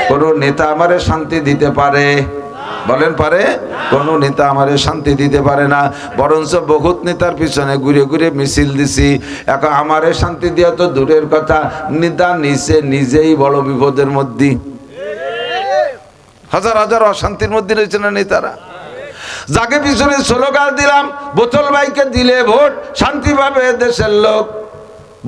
কোন নেতা আমারে শান্তি দিতে পারে? বলেন পারে? কোন নেতা আমারে শান্তি দিতে পারে না। বরঞ্চ বহুত নেতার পিছনে ঘুরে ঘুরে মিছিল দিছি, এখন আমারে শান্তি দেওয়া তো দূরের কথা, নেতা নিজেই বড় বিপদের মধ্যে। হাজার হাজার অশান্তির মধ্যে রয়েছে না নেতারা। যাকে পিছনে স্লোগান দিলাম, বোতল ভাইকে দিলে ভোট, শান্তি পাবে দেশের লোক।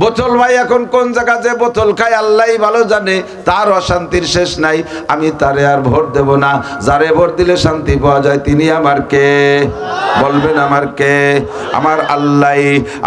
বোতল ভাই এখন কোন জায়গা যে বোতল খায় আল্লাহই ভালো জানে, তার অশান্তির শেষ নাই। আমি তারে আর ভোট দেব না। যারে ভোট দিলে শান্তি পাওয়া যায় তিনি আমার কে? বলবেন আমার কে? আমার আল্লাহ।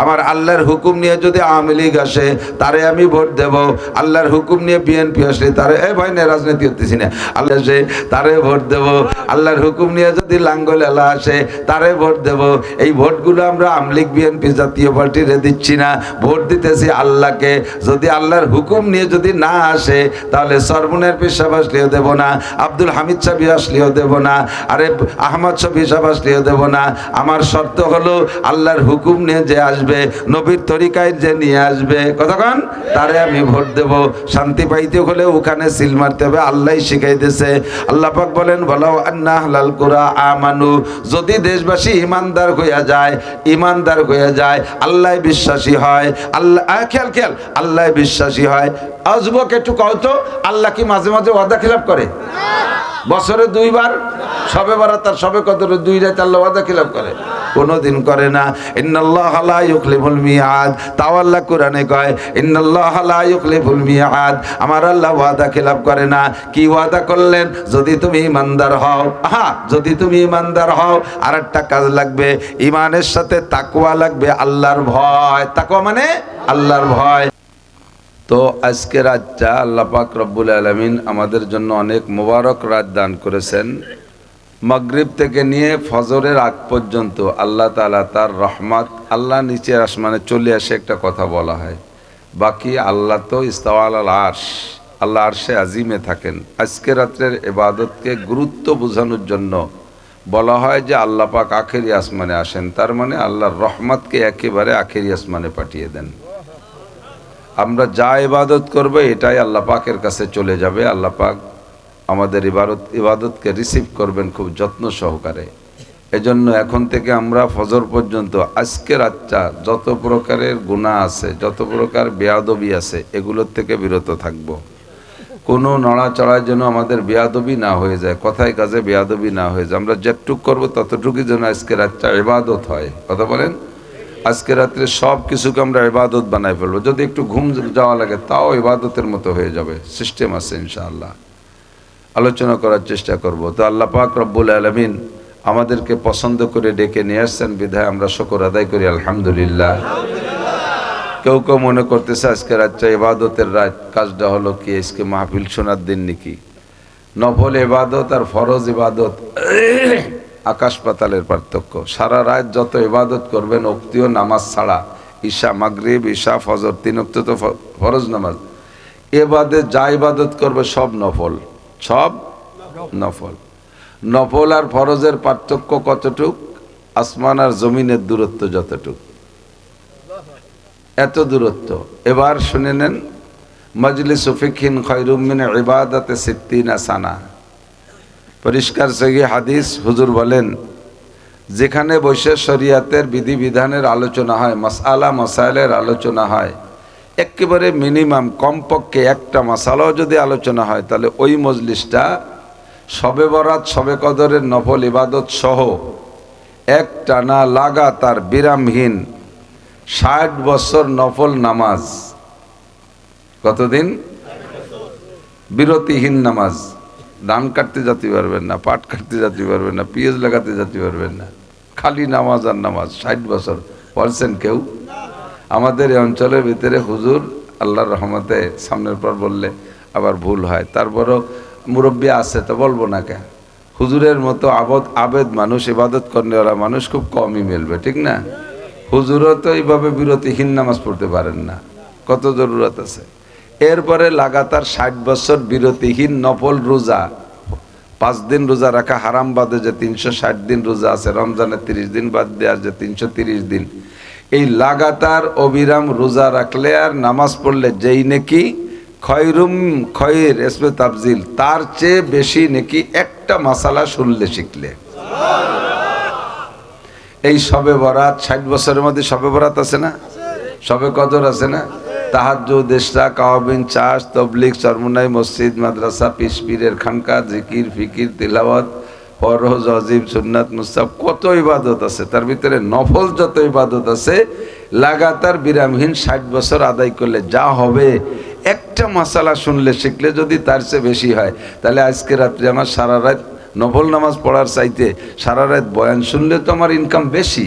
আমার আল্লাহর হুকুম নিয়ে যদি আওয়ামী লীগ আসে তারে আমি ভোট দেব, আল্লাহর হুকুম নিয়ে বিএনপি আসলে তারে ভয় নেই, রাজনীতি করতেছি না, আল্লাহ আসে তারে ভোট দেব, আল্লাহর হুকুম নিয়ে যদি লাঙ্গল এলা আসে তারে ভোট দেব। এই ভোটগুলো আমরা আওয়ামী লীগ বিএনপি জাতীয় পার্টিরে দিচ্ছি না, ভোট দিতেছি আল্লাহকে। যদি আল্লাহর হুকুম নিয়ে যদি না আসে তাহলে সরমুনের পেশাব আসলেও দেব না, আব্দুল হামিদ সাহেব আসলেও দেব না, আরে আহমদ শফি সাহেব আসলেও দেব না। আমার শর্ত হলো আল্লাহর হুকুম নিয়ে যে আসবে, নবীর তরিকায় যে নিয়ে আসবে, কতক্ষণ তারে আমি ভোট দেব। শান্তি পাইতে হলে ওখানে সিল মারতে হবে, আল্লাহ শিখাই দিয়েছে। আল্লাহ পাক বলেন, বলাও আন্না হালাল কুরা আমানু, যদি দেশবাসী ইমানদার হইয়া যায়, ইমানদার হইয়া যায়, আল্লাহ বিশ্বাসী হয়, আল্লাহ খেয়াল আল্লাহ বিশ্বাসী হয়। আজবক একটু কও তো, আল্লাহ কি মাঝে মাঝে ওয়াদা খিলাফ করে? বছরে দুইবার, সবে বারাত আর সবে কদরে 2 রাত আল্লাহ ওয়াদা খিলাফ করে? কোনদিন করে না। ইন্নাল্লাহা লা ইউখলিফুল মিয়াদ, তাও আল্লাহ কোরআনে কয় ইন্নাল্লাহা লা ইউখলিফুল মিয়াদ, আমার আল্লাহ ওয়াদা খিলাফ করে না। কি ওয়াদা করলেন? যদি তুমি ইমানদার হও। যদি তুমি ইমানদার হও, আর একটা কাজ লাগবে, ইমানের সাথে তাকওয়া লাগবে, আল্লাহর ভয়। তাকওয়া মানে আল্লাহর ভয়। তো আজকে রাতটা আল্লাহ পাক রব্বুল আলামিন আমাদের জন্য অনেক মোবারক রাত দান করেছেন। মাগরিব থেকে নিয়ে ফজরের আগ পর্যন্ত আল্লাহ তাআলা তার রহমত, আল্লাহ নিচের আসমানে চলে আসে একটা কথা বলা হয়, বাকি আল্লাহ তো ইস্তাওয়া আলাল আরশ, আল্লাহ আরশে আজিমে থাকেন। আজকে রাত্রের ইবাদতকে গুরুত্ব বোঝানোর জন্য বলা হয় যে আল্লাহ পাক আখেরি আসমানে আসেন, তার মানে আল্লাহর রহমতকে একেবারে আখেরি আসমানে পাঠিয়ে দেন। আমরা যা ইবাদত করবো এটাই আল্লাহ পাকের কাছে চলে যাবে। আল্লাহ পাক আমাদের ইবাদতকে রিসিভ করবেন খুব যত্ন সহকারে। এজন্য এখন থেকে আমরা ফজর পর্যন্ত আজকে রাতটা যত প্রকারের গুনাহ আছে, যত প্রকার বেয়াদবি আছে, এগুলোর থেকে বিরত থাকব। কোনো নড়াচড়ায় যেন আমাদের বেয়াদবি না হয়ে যায়, কথায় কাজে বেয়াদবি না হয়ে যায়। আমরা যেটুক করবো ততটুকুই যেন আজকে রাতটা ইবাদত হয়। কথা বলেন? আজকে রাত্রে সব কিছুকে আমরা ইবাদত বানাই ফেলবো। যদি একটু ঘুম যাওয়া লাগে তাও ইবাদতের মতো হয়ে যাবে, সিস্টেম আছে ইনশাআল্লাহ। আলোচনা করার চেষ্টা করব। তো আল্লাহ পাক রব্বুল আলামিন আমাদেরকে পছন্দ করে ডেকে নিয়ে আসছেন বিধায় আমরা শুকর আদায় করি আলহামদুলিল্লাহ। কেউ কেউ মনে করতেছে আজকে রাতটা ইবাদতের রাত, কাজটা হলো কি আজকে মাহফিল শোনার দিন নাকি? নফল ইবাদত আর ফরজ ইবাদত আকাশ পাতালের পার্থক্য। সারা রাত যত ইবাদত করবেন ওক্তীয় নামাজ ছাড়া, ঈশা, মাগরিব, ঈশা, ফজর 3 ওয়াক্ত তো ফরজ নামাজ, এ বাদে যা ইবাদত করবে সব নফল, সব নফল। নফল আর ফরজের পার্থক্য কতটুক? আসমান আর জমিনের দূরত্ব যতটুক, এত দূরত্ব। এবার শুনে নেন, মজলিস ফিকহিন খায়রুম মিন ইবাদাতে 60 সানা। পরিষ্কার সহিহ হাদিস, হুজুর বলেন যেখানে বসে শরিয়াতের বিধিবিধানের আলোচনা হয়, মাসআলা মাসাইলের আলোচনা হয়, একেবারে মিনিমাম কমপক্ষে একটা মাসালাও যদি আলোচনা হয় তাহলে ওই মজলিসটা শবে বরাত, শবে কদরের নফল ইবাদত সহ এক টানা লাগাতার বিরামহীন 60 বছর নফল নামাজ। কতদিন? বিরতিহীন নামাজ। ধান কাটতে যেতে পারবেন না, পাট কাটতে যেতে পারবেন না, পিঁয়াজ লাগাতে যেতে পারবেন না, খালি নামাজ আর নামাজ। 60 বছর পড়ছেন কেউ? আমাদের এই অঞ্চলের ভিতরে হুজুর আল্লাহর রহমতে, সামনের পর বললে আবার ভুল হয়, তারপরও মুরব্বী আছে তো বলবো না কেন, হুজুরের মতো আবেদ মানুষ, ইবাদত করেওয়ালা মানুষ খুব কমই মিলবে, ঠিক না? হুজুরও তো এইভাবে বিরতিহীন নামাজ পড়তে পারেন না, কত জরুরত আছে। এরপরে লাগাতার 60 বছর বিরতিহীন নফল রোজা, 5 দিন রোজা রাখা হারাম বাদে যে 360 দিন রোজা আছে, রমজানের 30 দিন বাদ দেওয়ার যে 330 দিন, এই লাগাতার অবিরাম রোজা রাখলে আর নামাজ পড়লে যেই নাকি খয়রুম খয়ের এসমে তাফজিল, তার চেয়ে বেশি নাকি একটা মাসালা শুনলে শিখলে। এই শবে বরাত 60 বছরের মধ্যে শবে বরাত আছে না, শবে কদর আছে না, তাহাজ্জুদ, ইশরাক, আওয়াবিন, চাষ, তবলিগ, চরমুনাই, মসজিদ, মাদ্রাসা, পিস পীরের খানকা, জিকির, ফিকির, তিলাওয়াত, ফরজ, ওয়াজিব, সুন্নাত, মুস্তাহাব, কত ইবাদত আছে। তার ভিতরে নফল যত ইবাদত আছে লাগাতার বিরামহীন 60 বছর আদায় করলে যা হবে, একটা মাসালা শুনলে শিখলে যদি তার চেয়ে বেশি হয়, তাহলে আজকে রাত্রে আমার সারা রাত নফল নামাজ পড়ার চাইতে সারা রাত বয়ান শুনলে তো আমার ইনকাম বেশি।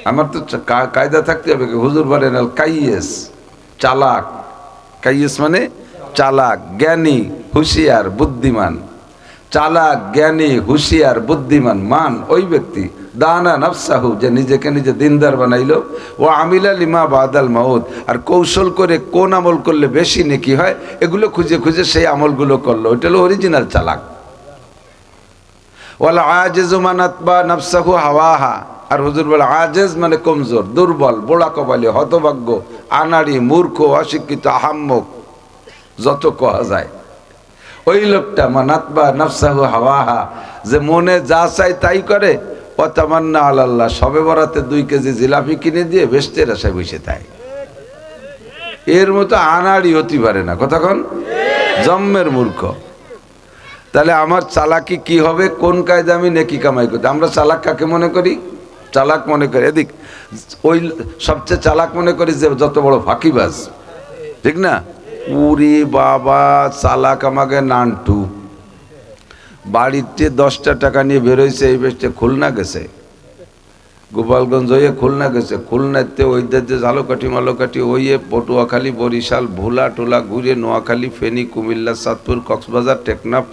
আমার তো কায়দা থাকতে হবে। হুজুর বলেন আল কাইয়েস, চালাক। কাইয়েস মানে চালাক, জ্ঞানী, হুঁশিয়ার, বুদ্ধিমান। চালাক, জ্ঞানী, হুঁশিয়ার, বুদ্ধিমান মান ওই ব্যক্তি দানা নফসাহু, যে নিজেকে নিজে দিনদার বানাইলো, ও আমিলা লিমা বাদাল মাউত, আর কৌশল করে কোন আমল করলে বেশি নেকি হয় এগুলো খুঁজে খুঁজে সেই আমলগুলো করলো, ওইটা হলো অরিজিনাল চালাক। ওয়াল আজিজু মান আতবা নফসাহু হাওয়াহা, আর হুজুর বলে আজেজ মানে কমজোর, দুর্বল, বোড়া কপালি, হতভাগ্য, আনাড়ি, মূর্খ, অশিক্ষিত, আহাম্মক, যত কোয়া যায় ওই লোকটা মানাতবা নফসাহু হাওয়াহা, যে মনে যা চাই তাই করে। ও তামান্না আল্লাহ, শবে বরাতে 2 কেজি জিলাপি কিনে দিয়ে বেস্টের আশায় বসে তাই। এর মতো আনাড়ি হতে পারে না, কতক্ষণ জন্মের মূর্খ। তাহলে আমার চালাকি কি হবে, কোন কায়দা আমি নেকি কামাই করতে? আমরা চালাক কাকে মনে করি? চালাক মনে করি এদিক, ওই সবচেয়ে চালাক মনে করি যে যত বড় ফাঁকিবাজ, ঠিক না? উরি বাবা, চালাক আমাকে নানটু। বাড়িতে 10টা টাকা নিয়ে বেরোইছে, এই বেশটা খুলনা গেছে, গোপালগঞ্জ হয়ে খুলনা গেছে। খুলনাতে ওই যে ঝালকাঠি মালকাঠি হইয়ে পটুয়াখালী, বরিশাল, ভোলা টোলা ঘুরে, নোয়াখালী, ফেনী, কুমিল্লা, চাঁদপুর, কক্সবাজার, টেকনাফ,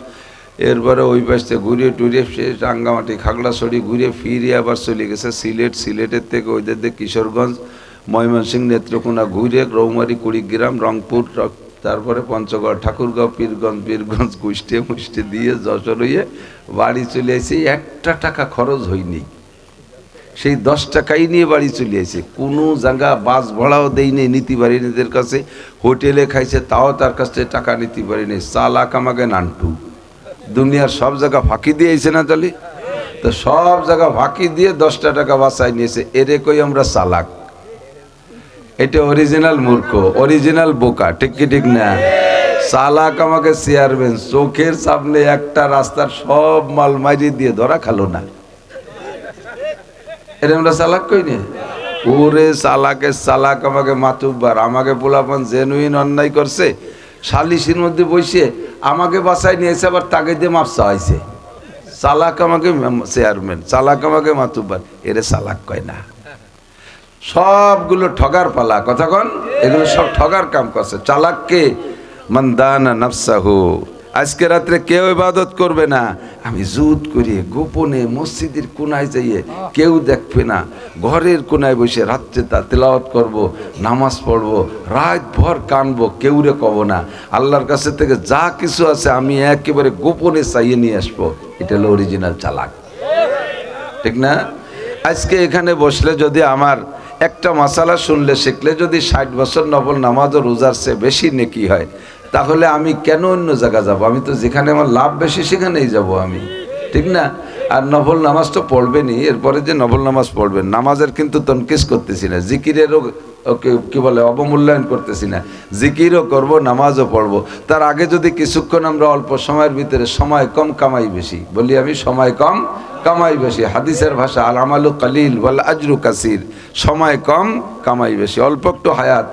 এরপরে ওই পাশে ঘুরে টুরে সে রাঙ্গামাটি, খাগড়াছড়ি ঘুরে ফিরে আবার চলে গেছে সিলেট। সিলেটের থেকে ওইদের দিয়ে কিশোরগঞ্জ, ময়মনসিংহ, নেত্রকোনা ঘুরে রৌমারি, কুড়িগ্রাম, রংপুর, তারপরে পঞ্চগড়, ঠাকুরগাঁও, পীরগঞ্জ, বীরগঞ্জ, কুষ্টে মুষ্টে দিয়ে যশোর হইয়ে বাড়ি চলে আসে। 1 টাকা খরচ হয়নি, সেই 10 টাকাই নিয়ে বাড়ি চলে আসে। কোনো জায়গা বাস ভাড়াও দেয়নি, নিতে পারিনি এদের কাছে। হোটেলে খাইছে, তাও তার কাছ থেকে টাকা নিতে পারিনি। চালাক আমাকে নান্টু। দুনিয়ার সব জায়গা ফাঁকি দিয়েছে না, তাহলে তো সব জায়গা ফাঁকি দিয়ে 10টা টাকা বাঁচাই নিয়েছে। এরে কই আমরা চালাক। এটা অরিজিনাল মূর্খ, অরিজিনাল বোকা, ঠিক কি ঠিক না? চালাক আমাকে চেয়ারম্যান, চোখের সামনে একটা রাস্তার সব মাল মাইরি দিয়ে ধরা খালো না, এটা আমরা চালাক কই না? ওরে চালাকের চালাক আমাকে মাতুব্বার। আমাকে পোলাপান জেনুইন অন্যায় করছে, সালিসির মধ্যে বসে আমাকে বাসায় নিয়েছে, আবার তাকে দিয়ে মাপ চাইছে। চালাক আমাকে চেয়ারম্যান, চালাক আমাকে মাতুব্বার, এরে চালাক কয় না। সবগুলো ঠগার পালা, কতক্ষণ এগুলো সব ঠগার কাম করছে। চালাককে মান দানা নফসাহু। আজকে রাত্রে কেউ ইবাদত করবে না, আমি জুত করি গোপনে মসজিদের কোনায় যাইয়ে, কেউ দেখবে না, ঘরের কোনায় বসে রাত্রে তা তেলাওয়াত করব, নামাজ পড়বো, রাত ভর কানবো, কেউরে কব না। আল্লাহর কাছে থেকে যা কিছু আছে আমি একেবারে গোপনে চাইয়ে নিয়ে আসবো। এটা হলো অরিজিনাল চালাক, ঠিক না? আজকে এখানে বসলে যদি আমার একটা মাসালা শুনলে শিখলে যদি 60 বছর নফল নামাজ ও রোজার চেয়ে বেশি নেকি হয়, তাহলে আমি কেন অন্য জায়গা যাব? আমি তো যেখানে আমার লাভ বেশি সেখানেই যাব আমি, ঠিক না? আর নফল নামাজ তো পড়বেনই। এরপরে যে নফল নামাজ পড়বেন, নামাজের কিন্তু তনকিস করতেছি না, জিকিরেরও কি বলে অবমূল্যায়ন করতেছি না। জিকিরও করব, নামাজও পড়বো। তার আগে যদি কিছুক্ষণ আমরা অল্প সময়ের ভিতরে, সময় কম কামাই বেশি, বলি আমি সময় কম কামাই বেশি। হাদিসের ভাষা আল আমালু কালিল ওয়াল আজরু কাসির, সময় কম কামাই বেশি, অল্প একটু হায়াত।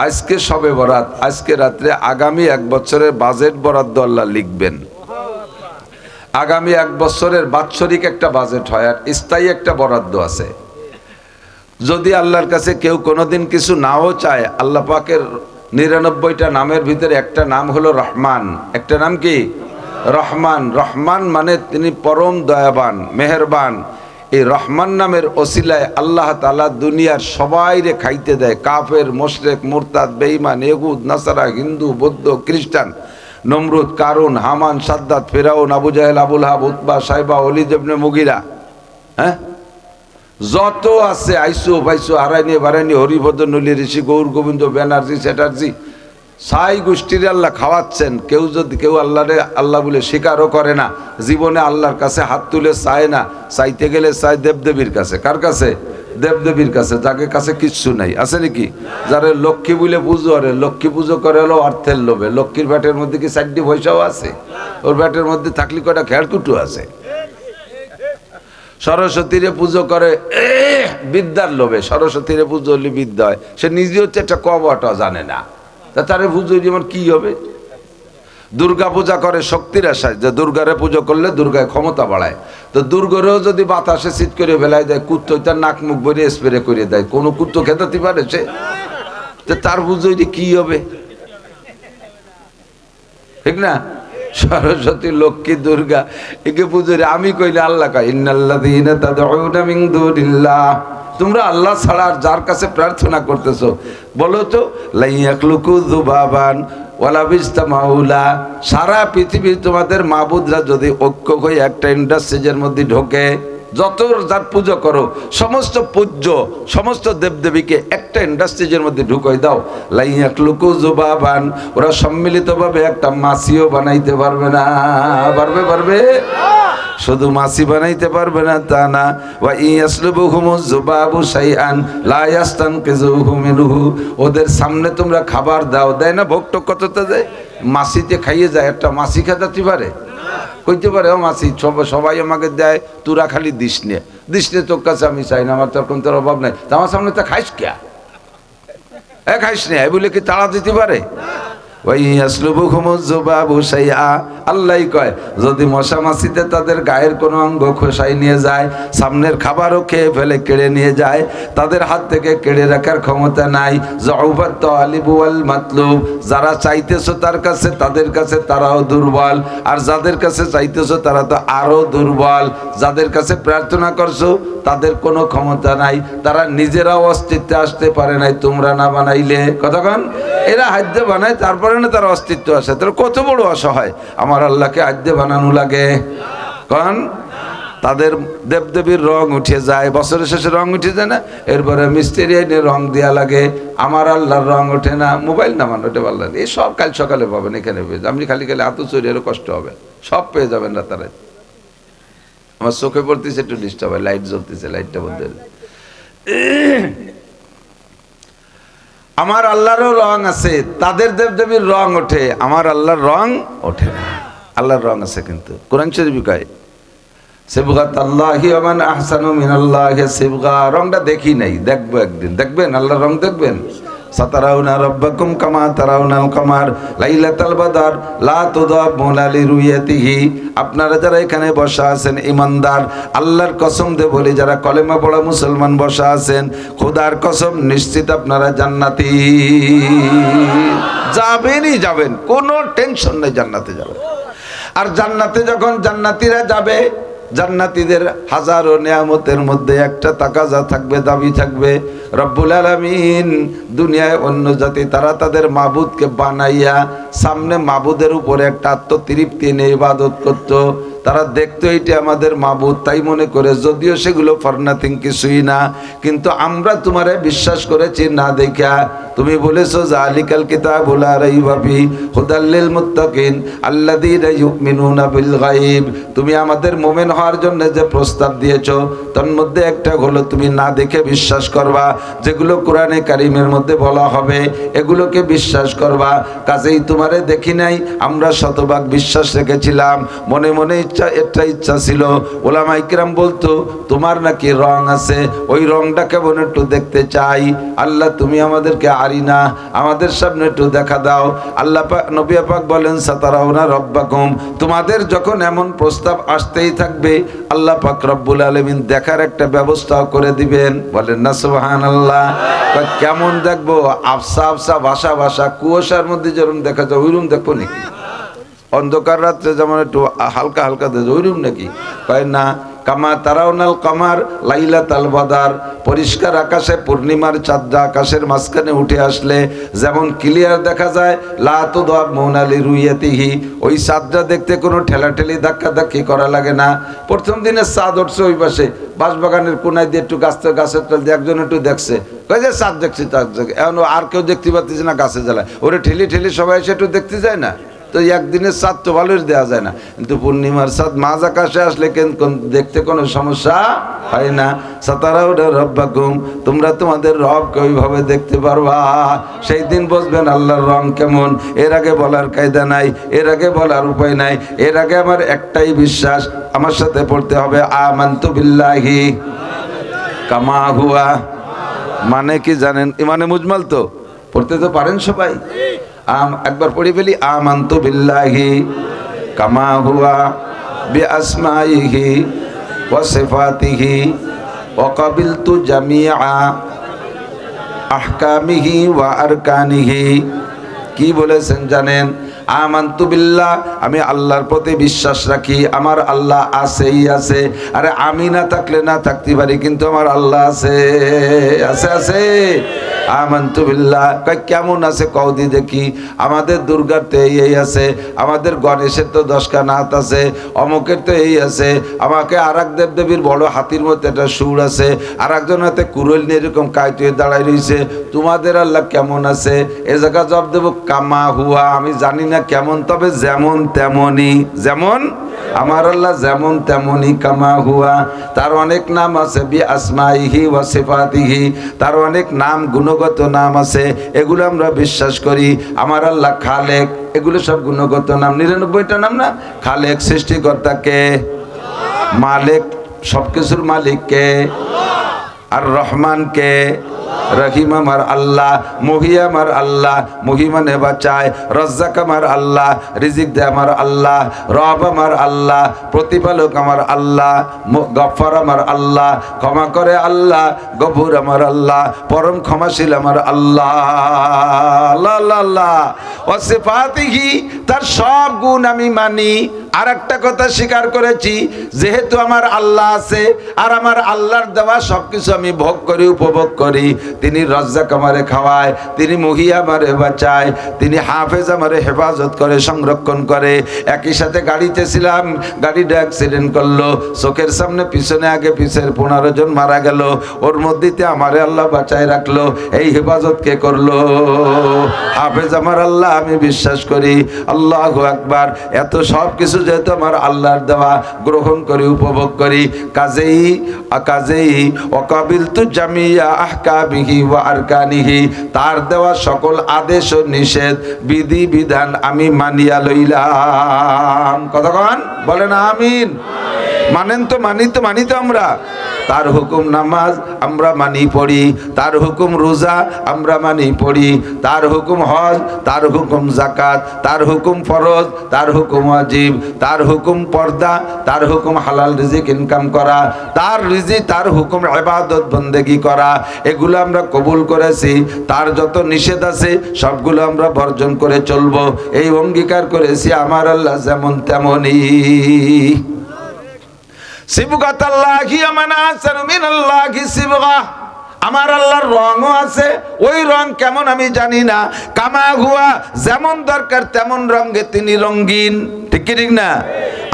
আজকে শবে বরাত, আজকে রাত্রে আগামী 1 বছরের বাজেট বরাদ্দ আল্লাহ লিখবেন। আগামী 1 বছরের বাৎসরিক একটা বাজেট হয়, আর স্থায়ী একটা বরাদ্দ আছে। যদি আল্লাহর কাছে কেউ কোনোদিন কিছু নাও চায়, আল্লাহ পাকের 99টা নামের ভিতরে একটা নাম হলো রহমান। একটা নাম কি? রহমান। রহমান মানে তিনি পরম দয়াবান, মেহেরবান। এই রহমান নামের ওসিলায় আল্লাহ তাআলা দুনিয়ার সবাইরে খাইতে দেয়। কাফের, মুশরিক, মুরতাদ, বেঈমান, ইহুদ, নাসারা, হিন্দু, বৌদ্ধ, খ্রিস্টান, নমরুদ, কারুন, হামান, সাদ্দাত, ফিরাউন, আবু জাহেল, Abul hub, Utba, Saiba, Walid ইবনে মুগিরা, হ্যাঁ, যত আছে, আইসু বাইসু, আরাইনি, বারাইনি, হরিভদ্র, নলি, ঋষি, গৌর গোবিন্দ, ব্যানার্জি, চ্যাটার্জি, সাই গোষ্ঠীর আল্লাহ খাওয়াচ্ছেন। কেউ যদি কেউ আল্লাহরে আল্লাহ বলে স্বীকারও করে না, জীবনে আল্লাহর কাছে হাত তুলে চায় না, চাইতে গেলে চায় দেবদেবীর কাছে। কার কাছে? দেবদেবীর কাছে, যাকে কাছে কিচ্ছু নাই। আছে নাকি? যারা লক্ষ্মী বলে পুজো করে, লক্ষ্মী পুজো করে হলো অর্থের লোভে। লক্ষ্মীর ব্যাটের মধ্যে কি 4টি পয়সাও আছে? ওর ব্যাটের মধ্যে থাকলে কয়টা খেয়ালকুটু আছে। সরস্বতীরে পুজো করে বিদ্যার লোভে। সরস্বতীরে পুজো হলে বিদ্যা হয়। সে নিজে হচ্ছে একটা কবটা জানে না, তা তারে পুজো যেমন কি হবে। দুর্গা পূজা করে শক্তির আশায়, যে দুর্গারে পুজো করলে দুর্গায় ক্ষমতা বাড়ায়। তো দুর্গরেও যদি বাতাসে চিৎ করে ফেলায় দেয়, কুত্তো তার নাক মুখ ভরে স্প্রে করে দেয়, কোনো কুত্তো খেতে পারে সে? তো তার পুজো কি হবে? ঠিক না? সরস্বতী, লক্ষ্মী, দুর্গা একে পুজো আমি কইলে আল্লাহ কয় ইন্নাল্লাযীনা তাদউনা মিন দুনিল্লাহ, তোমরা আল্লাহ ছাড়া আর যার কাছে প্রার্থনা করতেছো, বলো তো লাইয়াখলুকু যুবাবান ওয়ালা বিস্তামাউলা, সারা পৃথিবীর তোমাদের মাবুদরা যদি ঐক্য হয়ে একটা ইন্ডাস্ট্রিজের মধ্যে ঢোকে, যত যার পুজো করো সমস্ত পূজ্য সমস্ত দেবদেবীকে একটা ইন্ডাস্ট্রিজের মধ্যে ঢুকাই দাও, লাইয়াখলুকু যুবাবান, ওরা সম্মিলিতভাবে একটা মাছিও বানাইতে পারবে না। পারবে? শুধু মাছি বানাইতে পারবে না তা না, ওয়া ইয়াসলুবুহুমুজ যুবাবু শাইআন লা ইয়াস্তানকিযুহু মিনহু, ওদের সামনে তোমরা খাবার দাও, দেয় না? ভোগ টোক কতটা দেয়, মাছিতে খাইয়ে যায়। একটা মাছি খেতে পারে? কইতে পারে ও মাছি সবাই আমাকে দেয়, তোরা খালি দিস নে তোর কাছে আমি চাই না, আমার তোর কোন তোর অভাব নাই, আমার সামনে তো খাইস কে? খাইস নে বলে কি তাড়া দিতে পারে? আল্লাহ কয় যদি মশা মাছিতে তাদের গায়ের কোনো অঙ্গ খোসাই নিয়ে যায়, সামনের খাবারও খেয়ে ফেলে, কেড়ে নিয়ে যায়, তাদের হাত থেকে কেড়ে রাখার ক্ষমতা নাই। যারা চাইতেছো তার কাছে, তাদের কাছে তারাও দুর্বল, আর যাদের কাছে চাইতেছো তারা তো আরো দুর্বল। যাদের কাছে প্রার্থনা করছো তাদের কোনো ক্ষমতা নাই, তারা নিজেরাও অস্তিত্বে আসতে পারে নাই তোমরা না বানাইলে। কতক্ষণ এরা হাদ্যে বানায়, তারপরে না তার অস্তিত্ব আসে। তাহলে কত বড় অসহায় আমার আল্লাহকে হাদ্যে বানানো লাগে। কারণ তাদের দেবদেবীর রং উঠে যায়, বছরের শেষে রং উঠে যায় না, এরপরে মিস্ত্রি এনে রং দেওয়া লাগে। আমার আল্লাহর রং ওঠে না। মোবাইল নামান ওঠে পারলেন, এই সব কাল সকালে পাবেন এখানে পেয়ে। আপনি খালি হাতু চুরি আরো কষ্ট হবে, সব পেয়ে যাবেন রাতারে। আমার চোখে পড়তেছে একটু ডিস্টার্ব হয়, লাইট জ্বলতেছে, লাইটটা বলতে। আমার আল্লাহরও রং আছে, তাদের দেবদেবীর রং ওঠে, আমার আল্লাহর রং ওঠে না। আল্লাহর রং আছে কিন্তু কোরআন শরীফ কয় সিবগাতাল্লাহি ওয়া মান আহসানু মিনাল্লাহি সিবগা। রংটা দেখি নাই, দেখবো একদিন। দেখবেন আল্লাহর রং দেখবেন। সাতারাউনা রাব্বাকুম কামা তারাউনাল কামার লাইলাতাল বাদর লা তুদামুনা লিরুয়াতিহি। আপনারা যারা এখানে বসা আছেন ইমানদার, আল্লাহর কসম দিয়ে বলি, যারা কলেমা পড়া মুসলমান বসা আছেন, খোদার কসম নিশ্চিত আপনারা জান্নাতি যাবেনই যাবেন, কোনো টেনশন নেই, জান্নাতে যাবেন। আর জান্নাতে যখন জান্নাতীরা যাবে, জান্নাতীদের হাজারো নিয়ামতের মধ্যে একটা তাকাজা থাকবে, দাবি থাকবে। রব্বুল আলামিন দুনিয়ায় অন্য জাতি তারা তাদের মাবুদকে বানাইয়া সামনে মাবুদের উপরে একটা আত্মতৃপ্তি নিয়ে ইবাদত করত। তারা দেখতো এইটা আমাদের মাবুদ, তাই মনে করে, যদিও সেগুলো ফর নাথিং, কিছুই না। কিন্তু আমরা তোমারে বিশ্বাস করেছি না দেখা। তুমি বলেছো যালিকাল কিতাবু লা রাইবা ফিহি হুদাল লিল মুত্তাকিন আল্লাযীনা ইউমিনুনা বিল গায়ব। তুমি আমাদের মুমিন হওয়ার জন্য যে প্রস্তাব দিয়েছো, তার মধ্যে একটা হলো তুমি না দেখে বিশ্বাস করবা। যেগুলো কোরআনে কারিমের মধ্যে বলা হবে এগুলোকে বিশ্বাস করবা। কাজেই তোমারে দেখি নাই, আমরা শতভাগ বিশ্বাস রেখেছিলাম। মনে মনে একটা ইচ্ছা ছিল। ওলামা ইকরাম বলতো তোমার নাকি রং আছে, ওই রংটা কেমন একটু দেখতে চাই। আল্লাহ তুমি আমাদেরকে আরিনা, আমাদের সামনে একটু দেখা দাও। আল্লাহ পাক, নবী পাক বলেন সাতারাউনা রব্বাকুম, তোমাদের যখন এমন প্রস্তাব আসতেই থাকবে, আল্লাহ পাক রব্বুল আলামিন দেখার একটা ব্যবস্থাও করে দিবেন। বলেন না সুবহানাল্লাহ। কেমন দেখবো? আফসা আফসা, ভাষা ভাষা, কুয়াশার মধ্যে যেরকম দেখা যায় ওইরকম দেখবো নাকি? অন্ধকার রাত্রে যেমন একটু হালকা হালকা ওইরকম নাকি? কয় না, কামা তারাউনাল কামার লাইলাতাল বদর, পরিষ্কার আকাশে পূর্ণিমার চাঁদটা আকাশের মাঝখানে উঠে আসলে যেমন ক্লিয়ার দেখা যায়, লা তুদামুনা লিরুয়াতিহি, ওই চাঁদটা দেখতে কোনো ঠেলাঠেলি ধাক্কাধাক্কি করা লাগে না। প্রথম দিনে চাঁদ উঠছে ওই পাশে বাঁশবাগানের কোনায় দিয়ে একটু গাছের তল দিয়ে একজন একটু দেখছে, কই যে চাঁদ দেখছি চাঁদ দেখে, এখন আর কেউ দেখতে পাচ্ছিস না, গাছে জ্বালায় ওরে ঠেলি ঠেলি সবাই এসে একটু দেখতে যায় না, তো একদিনের চাঁদ তো ভালোই দেওয়া যায় না, কিন্তু পূর্ণিমার চাঁদ মাঝ আকাশে আসলে দেখতে কোনো সমস্যা হয় না। সাতারাও রব্বাকুম, তোমরা তোমাদের রবকে ওইভাবে দেখতে পারবা, সেই দিন বুঝবেন আল্লাহর রং কেমন। এর আগে বলার কায়দা নাই, এর আগে বলার উপায় নাই, এর আগে আমার একটাই বিশ্বাস, আমার সাথে পড়তে হবে আমানতু বিল্লাহি কামা হুয়া। মানে কি জানেন? ইমানে মুজমাল তো পড়তে তো পারেন সবাই, একবার পড়ে ফেলি, আমানতু বিল্লাহি কামা হুয়া বিআসমাইহি ওয়া সিফাতিহি ওয়া ক্বাবিলতু জামিআ আহকামিহি ওয়া আরকানিহি। কি বলেছেন জানেন? আমানতু বিল্লাহ, আমি আল্লাহর প্রতি বিশ্বাস রাখি, আমার আল্লাহ আছেই আছে। আরে আমি না থাকলে না থাকতে পারি, কিন্তু আমার আল্লাহ আছে আছে আছে। আমানতু বিল্লাহ কেমন আছে কওদি দেখি, আমাদের দুর্গার তো এই আছে, আমাদের গণেশের তো 10খানা হাত আছে, অমুকের তো এই আছে, আমাকে আর এক দেবদেবীর বড় হাতির মধ্যে একটা সুর আছে, আর একজন হাতে কুরল নিয়ে এরকম কাইতে দাঁড়াই রয়েছে। তোমাদের আল্লাহ কেমন আছে? এ জায়গা জবাব দেবো কামা হুয়া, আমি জানি না কেমন, তবে যেমন তেমনই। যেমন আমার আল্লাহ যেমন তেমনই কামা হুয়া। তার অনেক নাম আছে, বি আসমাইহি ওয়া সিফাতিহি, তার অনেক নাম গুণগত নাম আছে, এগুলো আমরা বিশ্বাস করি। আমার আল্লাহ খালেক, এগুলো সব গুণগত নাম, 99টা নাম না। খালেক সৃষ্টিকর্তাকে, মালিক সবকিছুর মালিককে, আর রহমানকে, রহিম আমার আল্লাহ, মহি আমার আল্লাহ, মহি মানে বাঁচায়, রজ্জাক আমার আল্লাহ, রিজিক দে আমার আল্লাহ, রব আমার আল্লাহ, প্রতিপালক আমার আল্লাহ, গফফার আমার আল্লাহ, ক্ষমা করে আল্লাহ, গফুর আমার আল্লাহ, পরম ক্ষমাশীল আমার আল্লাহ। আল্লাহ আল্লাহ আল্লাহ ওয়া সিফাতিহি, তার সব গুণ আমি মানি। আর একটা কথা স্বীকার করেছি, যেহেতু আমার আল্লাহ আছে আর আমার আল্লাহর দেওয়া সবকিছু আমি ভোগ করি, উপভোগ করি। তিনি রজ্জাক আমারে খাওয়ায়, তিনি মহি আমারে বাঁচায়, তিনি হাফেজ আমারে হেফাজত করে, সংরক্ষণ করে। একই সাথে গাড়িতে ছিলাম, গাড়িটা অ্যাক্সিডেন্ট করলো, চোখের সামনে পিছনে আগে পিছের 15 জন মারা গেল, ওর মধ্যেতে আমারে আল্লাহ বাঁচায় রাখলো। এই হেফাজত কে করলো? হাফেজ আমার আল্লাহ, আমি বিশ্বাস করি। আল্লাহু আকবার। এত সব কিছু যেহেতু আমার আল্লাহর দেওয়া, গ্রহণ করি, উপভোগ করি। কাজেই ওয়াকাবিলতু জামিয়া আহকামিহি ওয়া আরকানিহি, তার দেওয়া সকল আদেশ ও নিষেধ, বিধি বিধান আমি মানিয়া লইলাম। কতক্ষণ বলেন আমিন? মানেন তো? মানি তো আমরা। তার হুকুম নামাজ আমরা মানি পড়ি, তার হুকুম রোজা আমরা মানি পড়ি, তার হুকুম হজ, তার হুকুম যাকাত, তার হুকুম ফরজ, তার হুকুম ওয়াজিব, তার হুকুম পর্দা, তার হুকুম হালাল রিজিক ইনকাম করা, তার রিজিক, তার হুকুম ইবাদত বন্দেগী করা, এগুলো আমরা কবুল করেছি। তার যত নিষেধ আছে সবগুলো আমরা বর্জন করে চলবো, এই অঙ্গীকার করেছি। আমার আল্লাহ যেমন তেমনই। সিবগাতাল্লাহি মান আহসানু মিনাল্লাহি সিবগা, আমার আল্লাহর রঙও আছে, ওই রং কেমন আমি জানি না। কামা হুয়া, যেমন দরকার তেমন রঙে তিনি রঙিন। ঠিক কি ঠিক না?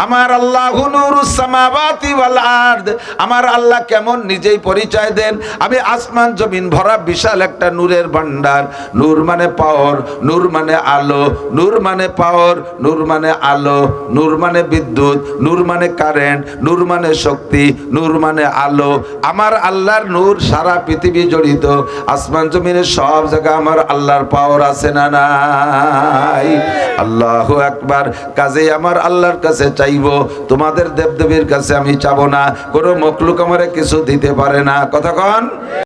আমার আল্লাহু নূরুস সামাওয়াতি ওয়াল আরদ, আমার আল্লাহ কেমন নিজেই পরিচয় দেন, আমি আসমান জমিন ভরা বিশাল একটা নূরের ভান্ডার। নূর মানে পাওয়ার, নূর মানে আলো, নূর মানে পাওয়ার, নূর মানে আলো, নূর মানে বিদ্যুৎ, নূর মানে কারেন্ট, নূর মানে শক্তি, নূর মানে আলো। আমার আল্লাহর নূর সারা পৃথিবী জড়িত, আসমান জমিনের সব জায়গায় আমার আল্লাহর পাওয়ার আছে না নাই? আল্লাহু আকবার। কাজে আমার আল্লাহর কাছে চাইবো, তোমাদের দেবদেবীর কাছে আমি চাবো না। কোনো মখলুক আমারে কিছু দিতে পারে না। কতক্ষণ?